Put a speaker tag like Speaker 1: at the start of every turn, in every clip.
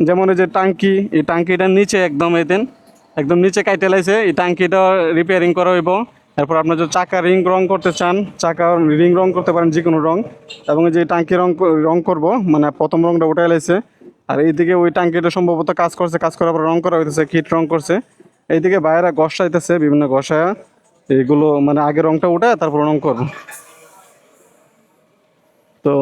Speaker 1: যেমন এই যে টাঙ্কি, এই টাঙ্কিটার নিচে একদম একদম নিচে কাইটে লাইছে, এই টাঙ্কিটা রিপেয়ারিং করা হইব। এরপর আপনার যদি চাকা রিং রং করতে চান, চাকা রিং রং করতে পারেন যে কোনো রং। এবং এই যে টাঙ্কি রং করব, মানে প্রথম রংটা উঠাই লাইছে। আর এইদিকে ওই টাঙ্কিটা সম্ভবত কাজ করার পর রং করা হইতেছে, কিট রং করছে। এইদিকে বাইরে ঘষাইতেছে বিভিন্ন ঘষায়া, এইগুলো মানে আগে রংটা উঠে তারপর রং করবো। তো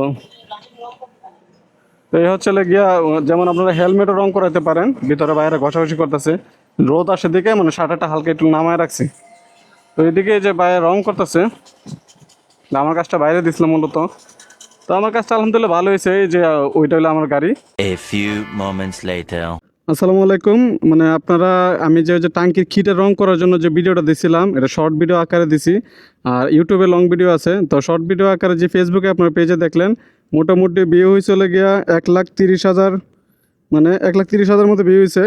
Speaker 1: তো এই হচ্ছে গিয়া, যেমন আপনারা হেলমেটও রং করাতে পারেন, ভিতরে বাইরে ঘষাঘষি করতেছে। রোদ আসে দিকে মানে শাটারটা হালকা একটু নামায় রাখছি। তো এদিকে যে বাইরে রং করতেছে, আমার কাজটা বাইরে দিছিলাম মূলত। তো আমার কাজটা আলহামদুলিল্লাহ ভালো হয়েছে। এই যে ওইটা হলো আমার গাড়ি।
Speaker 2: A few moments later.
Speaker 1: আসসালামু আলাইকুম। মানে আপনারা, আমি যে টাঙ্কির খিটের রং করার জন্য যে ভিডিওটা দিছিলাম, এটা শর্ট ভিডিও আকারে দিছি। আর ইউটিউবে লং ভিডিও আছে। তো শর্ট ভিডিও আকারে যে ফেসবুকে আপনার পেজে দেখলেন, মোটামুটি ভিউ হয়েছিল গিয়া 1,30,000, মানে 1,30,000 মতো ভিউ হয়েছে।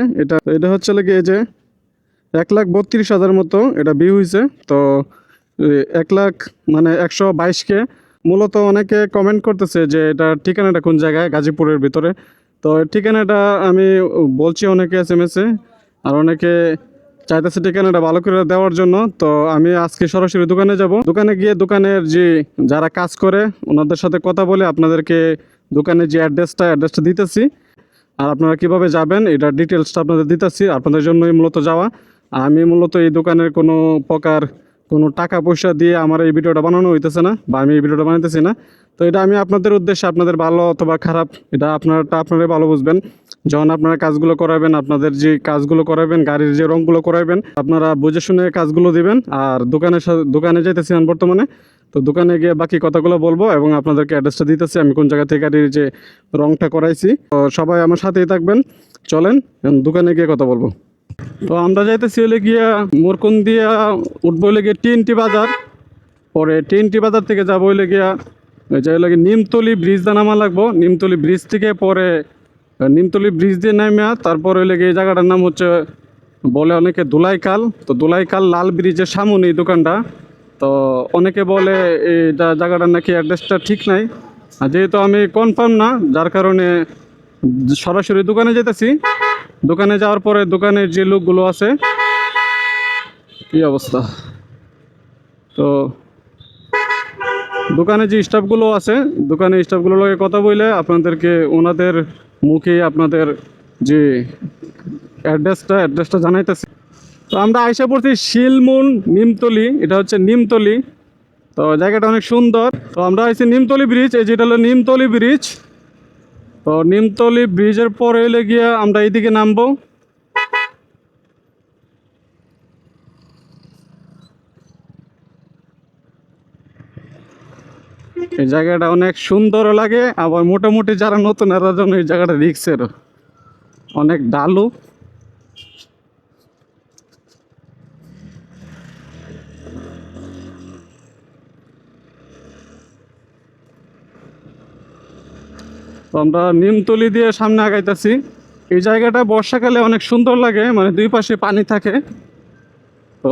Speaker 1: এটা হচ্ছে গিয়ে এই যে 1,32,000 মতো এটা ভিউ হয়েছে। তো 1,00,000 মানে 122K। মূলত অনেকে কমেন্ট করতেছে যে এটা ঠিকানাটা কোন জায়গায়, গাজীপুরের ভিতরে। তো ঠিকানাটা আমি বলছি অনেকে SMS-এ, আর অনেকে চাইতেছে ঠিকানাটা ভালো করে দেওয়ার জন্য। তো আমি আজকে সরাসরি দোকানে যাব। দোকানে গিয়ে দোকানের যে যারা কাজ করে ওনাদের সাথে কথা বলে আপনাদেরকে দোকানের যে অ্যাড্রেসটা দিতেছি। আর আপনারা কিভাবে যাবেন এটার ডিটেলসটা আপনাদের দিতেছি। আপনাদের জন্যই মূলত যাওয়া। আমি মূলত এই দোকানের কোনো টাকা পয়সা দিয়ে আমার এই ভিডিওটা বানানো হইতেছে না, বা আমি এই ভিডিওটা বানাইতেছি না। তো এটা আমি আপনাদের উদ্দেশ্যে, আপনাদের ভালো অথবা খারাপ এটা আপনারাই ভালো বুঝবেন। যখন আপনারা কাজগুলো করাবেন, আপনাদের যে কাজগুলো করাবেন, গাড়ির যে রঙগুলো করাবেন, আপনারা বুঝে শুনে কাজগুলো দিবেন। আর দোকানে যাইতেছি বর্তমানে। তো দোকানে গিয়ে বাকি কথাগুলো বলবো এবং আপনাদেরকে অ্যাড্রেসটা দিতেছি আমি কোন জায়গা থেকে গাড়ির যে রংটা করাইছি। তো সবাই আমার সাথেই থাকবেন। চলেন দোকানে গিয়ে কথা বলবো। তো আমরা যাইতেছি হলে গিয়া মোরকুন দিয়া উঠবো হলে গিয়ে TNT বাজার। পরে TNT বাজার থেকে যাবো হলে গিয়া যাই লাগে নিমতলি ব্রিজ দিয়ে নামা লাগবো। নিমতলি ব্রিজ থেকে পরে নিমতলি ব্রিজ দিয়ে নামা তারপর হইলে গিয়ে এই জায়গাটার নাম হচ্ছে, বলে অনেকে দুলাইখাল। তো দুলাইখাল লাল ব্রিজের সামনে এই দোকানটা। তো অনেকে বলে এইটা জায়গাটার নাকি অ্যাড্রেসটা ঠিক নাই। আর যেহেতু আমি কনফার্ম না, যার কারণে সরাসরি দোকানে যেতেছি। দোকানে যাওয়ার পরে দোকানের যে লোকগুলো আছে, কি অবস্থা, তো দোকানে যে স্টাফগুলো আছে, দোকানের স্টাফগুলোর লগে কথা বলে আপনাদেরকে ওনাদের মুখে আপনাদের যে অ্যাড্রেসটা জানাইতেছি। তো আমরা আইসা পড়ছি শিলমুন নিমতলি, এটা হচ্ছে নিমতলি। তো জায়গাটা অনেক সুন্দর। তো আমরা আইছি নিমতলি ব্রিজ, এই যেটা হলো নিমতলি ব্রিজ। তো নিমতলি ব্রিজের পরে এলে গিয়ে আমরা এইদিকে নামবো। এই জায়গাটা অনেক সুন্দরও লাগে, আবার মোটামুটি যারা নতুন এরা জন্য এই জায়গাটা রিক্সেরও, অনেক ঢালু। তো আমরা নিমতলি দিয়ে সামনে আগাইতেছি। এই জায়গাটা বর্ষাকালে অনেক সুন্দর লাগে, মানে দুই পাশে পানি থাকে। তো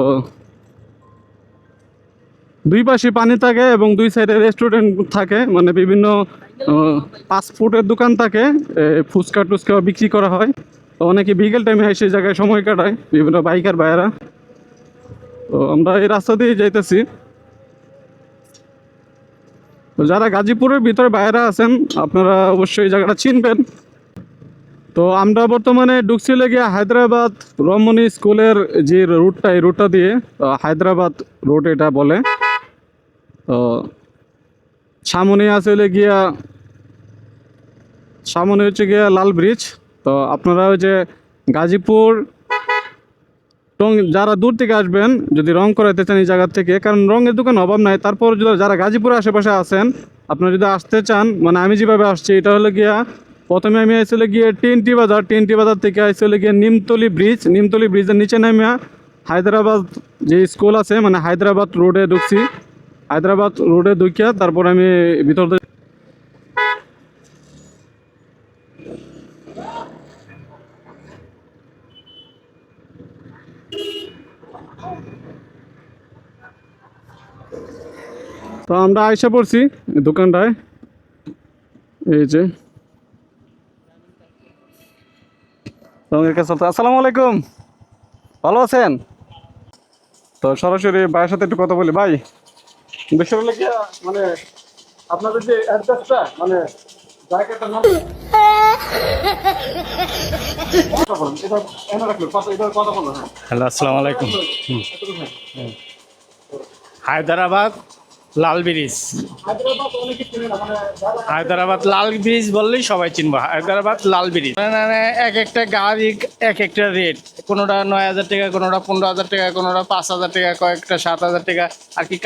Speaker 1: দুই পাশে পানি থাকে এবং দুই সাইডে রেস্টুরেন্ট থাকে, মানে বিভিন্ন ফাস্টফুডের দোকান থাকে, ফুচকা টুচকা বিক্রি করা হয়। তো অনেকে বিকেল টাইমে এসে জায়গায় সময় কাটায়, বিভিন্ন বাইকার ভাইয়েরা। তো আমরা এই রাস্তা দিয়ে যাইতেছি। তো যারা গাজীপুরের ভিতরে বাইরে আছেন আপনারা অবশ্যই এই জায়গাটা চিনবেন। তো আমরা বর্তমানে ঢুকছি লেগে হায়দ্রাবাদ রমণী স্কুলের যে রুটটা, এই রুটটা দিয়ে হায়দ্রাবাদ রোড এটা বলে। তো সামনে আছে সামনে হচ্ছে গিয়া লাল ব্রিজ। তো আপনারা ওই যে গাজীপুর যারা দূর থেকে আসবেন, যদি রং করাইতে চান এই জায়গা থেকে, কারণ রঙের দোকান অভাব নাই, তারপর যারা গাজীপুরের আশেপাশে আছেন আপনারা যদি আসতে চান, মানে আমি যেভাবে আসছি, এটা হলো গিয়া প্রথমে আমি আসলে গিয়ে TNT বাজার থেকে আসলে গিয়ে নিমতলি ব্রিজের নিচে নামিয়া হায়দ্রাবাদ যে স্কুল আছে, মানে হায়দ্রাবাদ রোডে ঢুকছি। হায়দ্রাবাদ রোডে ঢুকিয়া তারপর আমি ভিতর। তো আমরা আইসা পড়ছি দোকানটায়। এই যে রঙের কাজ চলতে। আসসালামু আলাইকুম, ভালো আছেন? তো সরাসরি ভাইয়ের সাথে একটু কথা বলি। ভাই, বিষয় হলো কি, মানে আপনাদের যে অ্যাড্রেসটা, মানে জায়গাটা নাম কথা বলুন, এটা এনে রাখলো কথা, এটা কথা বলুন। হ্যাঁ,
Speaker 3: হ্যালো, আসসালামু আলাইকুম। হায়দ্রাবাদ লাল ব্রিজ।
Speaker 1: হায়দ্রাবাদ অনেকে চিনে না, মানে যারা
Speaker 3: হায়দ্রাবাদ লাল ব্রিজ বললেই সবাই চিনবো। হায়দ্রাবাদ লাল ব্রিজ মানে এক একটা গাড়ি এক একটা রেট, কোনোটা 9,000 টাকা, কোনোটা 15,000 টাকা, কোনোটা 5,000 টাকা, কয়েকটা 7,000 টাকা আর কি।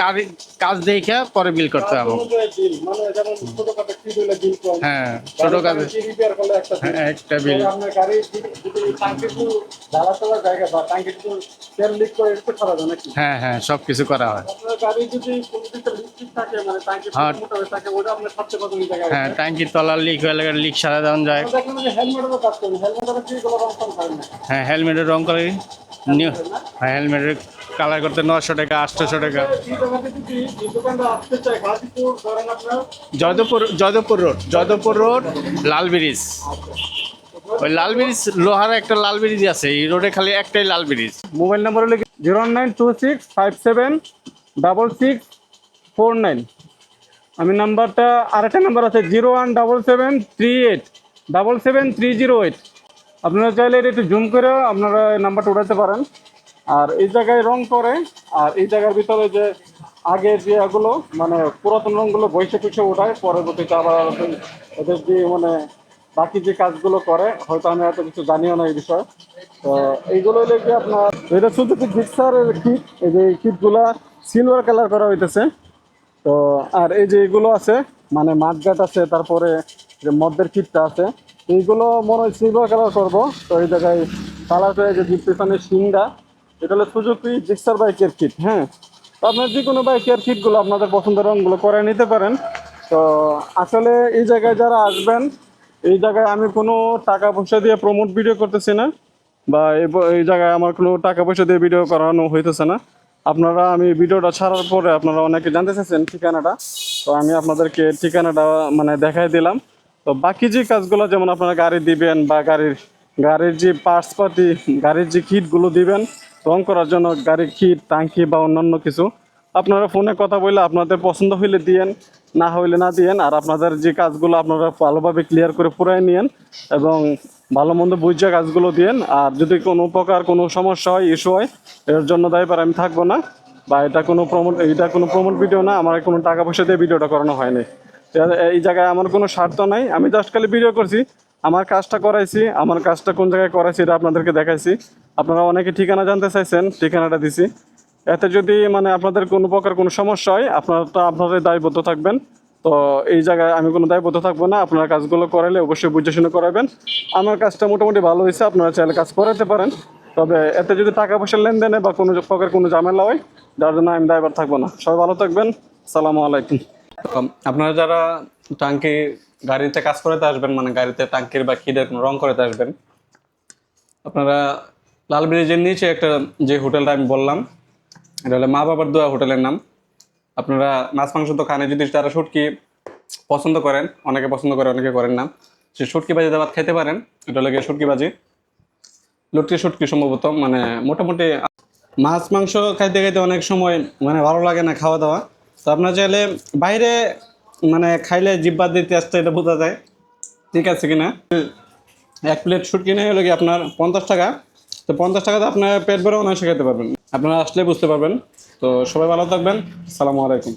Speaker 3: কাজ দেখে পরে বিল করতে হবে।
Speaker 1: অনুযায়ী বিল, মানে যেমন ছোটখাটো কি দিলে বিল কম,
Speaker 3: হ্যাঁ, ছোট কাজে
Speaker 1: রিপেয়ার করলে একটা বিল,
Speaker 3: একটা বিল।
Speaker 1: আপনার গাড়ি যদি টাঙ্কি একটু ঢালা চলার জায়গা বা টাঙ্কি একটু তেল লিক করে একটু খারাপ হয় নাকি?
Speaker 3: হ্যাঁ হ্যাঁ, সব কিছু করা হয়।
Speaker 1: আপনার গাড়ি যদি কোনো দিকটা লিক থাকে, মানে টাঙ্কি
Speaker 3: হ্যাঁ।
Speaker 1: মোটা হয়ে থাকে, ওটা আপনার সবচেয়ে প্রথম জায়গায়।
Speaker 3: হ্যাঁ, ট্যাঙ্কির তলার লিক হয়ে গেলে লিক সারা দেওয়া যায়।
Speaker 1: দেখলাম যে হেলমেটেরও কাজ করেন, হেলমেটের কি কোনো রং করেন না?
Speaker 3: হ্যাঁ, হেলমেটের রং করে নিউ। হ্যাঁ, হেলমেটের কালার করতে 900 টাকা, 800 টাকা।
Speaker 1: এই জায়গাতে যদি এই দোকানটা আসতে চায়, গাজীপুর ধরেন আপনার
Speaker 3: জয়দেবপুর রোড লাল ব্রিজ। ওই লাল ব্রিজ, লোহার একটা লাল ব্রিজ আছে, এই রোডে খালি একটাই লাল ব্রিজ।
Speaker 1: মোবাইল নাম্বার হলো 09265766649। আমি নাম্বারটা, আরেকটা নাম্বার আছে 01773877308। আপনারা চাইলে এটা একটু জুম করে আপনারা এই নাম্বারটা উঠাতে পারেন। আর এই জায়গায় রং করে, আর এই জায়গার ভিতরে যে আগে যে এগুলো মানে পুরাতন রঙগুলো বৈশে পিছিয়ে ওঠায়, পরবর্তীতে আবার ওদের দিয়ে মানে বাকি যে কাজগুলো করে, হয়তো আমি এত কিছু জানিও না এই বিষয়ে। তো এইগুলো হলে কি আপনার, এটা শুধু কি জিক্সারের কিট, এই যে কিটগুলা সিলভার কালার করা হইতেছে। তো আর এই যে এগুলো আছে, মানে মাঠঘাট আছে, তারপরে যে মদ্যের কিটটা আছে, এইগুলো মনে হয় সিলভার কালার করবো। তো এই জায়গায় কালার হয়ে যে পিছনের সিংটা, এটা হলো সুজুকি জিক্সার বাইকের কিট। হ্যাঁ, তো আপনার যে কোনো বাইকের কিটগুলো আপনাদের পছন্দের রঙগুলো করে নিতে পারেন। তো আসলে এই জায়গায় যারা আসবেন, এই জায়গায় আমি কোনো টাকা পয়সা দিয়ে প্রমোট ভিডিও করতেছি না, বা এই জায়গায় আমার কোনো টাকা পয়সা দিয়ে ভিডিও করানো হইতেছে না। আপনারা, আমি ভিডিওটা ছাড়ার পরে আপনারা অনেকে জানতে চাইছেন ঠিকানাটা, তো আমি আপনাদেরকে ঠিকানাটা মানে দেখাই দিলাম। তো বাকি যে কাজগুলো, যেমন আপনারা গাড়ি দিবেন বা গাড়ির যে পার্টস পাতি, গাড়ির যে কিটগুলো দিবেন রং করার জন্য, গাড়ির কিট, টাঙ্কি বা অন্যান্য কিছু, আপনারা ফোনে কথা বলে আপনাদের পছন্দ হইলে দিয়েন, না হইলে না দিয়েন। আর আপনাদের যে কাজগুলো আপনারা ভালোভাবে ক্লিয়ার করে পুরাই নিয়েন এবং ভালো মন্দ বুঝে কাজগুলো দিয়েন। আর যদি কোনো প্রকার কোনো সমস্যা হয়, ইস্যু হয়, এর জন্য দায়ভার আমি থাকবো না। বা এটা কোনো প্রমোট ভিডিও না, আমার কোনো টাকা পয়সা দিয়ে ভিডিওটা করানো হয়নি। এই জায়গায় আমার কোনো স্বার্থ নাই, আমি জাস্ট খালি ভিডিও করছি, আমার কাজটা করাইছি, আমার কাজটা কোন জায়গায় করাইছি এটা আপনাদেরকে দেখাইছি। আপনারা অনেকে ঠিকানা জানতে চাইছেন, ঠিকানাটা দিছি। এতে যদি মানে আপনাদের কোনো প্রকার কোনো সমস্যা হয়, আপনারাই দায়বদ্ধ থাকবেন। তো এই জায়গায় আমি কোনো দায়বদ্ধ থাকবো না। আপনারা কাজগুলো করাইলে অবশ্যই বুঝে শুনে করাবেন। আমার কাজটা মোটামুটি ভালো হয়েছে, আপনারা চাইলে কাজ করাতে পারেন। তবে এতে যদি টাকা পয়সার লেনদেনে বা কোনো প্রকার কোনো ঝামেলা হয়, যার জন্য আমি দায়ভার থাকবো না। সবাই ভালো থাকবেন, আসসালামু আলাইকুম। আপনারা যারা টাঙ্কি গাড়িতে কাজ করাতে আসবেন, মানে গাড়িতে টাঙ্কির বা কিডের কোনো রং করাতে আসবেন, আপনারা লাল ব্রিজের নিচে একটা যে হোটেলটা আমি বললাম, এটা হলো মা বাবার দোয়া হোটেলের নাম। আপনারা মাছ মাংস তো খানে, যদি যারা শুটকি পছন্দ করেন, অনেকে পছন্দ করে অনেকে করেন না, সে শুটকি ভাজি দাবাত খেতে পারেন। এটা হলো গিয়ে শুটকি ভাজি, লটকি শুটকি সম্ভবত, মানে মোটামুটি মাছ মাংস খাইতে খাইতে অনেক সময় মানে ভালো লাগে না খাওয়া দাওয়া। তো আপনার চাইলে বাইরে মানে খাইলে জিব্বা দিতে আসতে, এটা বোঝা যায় ঠিক আছে কিনা। এক প্লেট শুটকি নিয়ে হলো কি আপনার 50 টাকা। তো 50 টাকাতে আপনার পেট ভরে অনায়াসে খেতে পারবেন, আপনারা আসলে বুঝতে পারবেন। তো সবাই ভালো থাকবেন, আসসালামু আলাইকুম।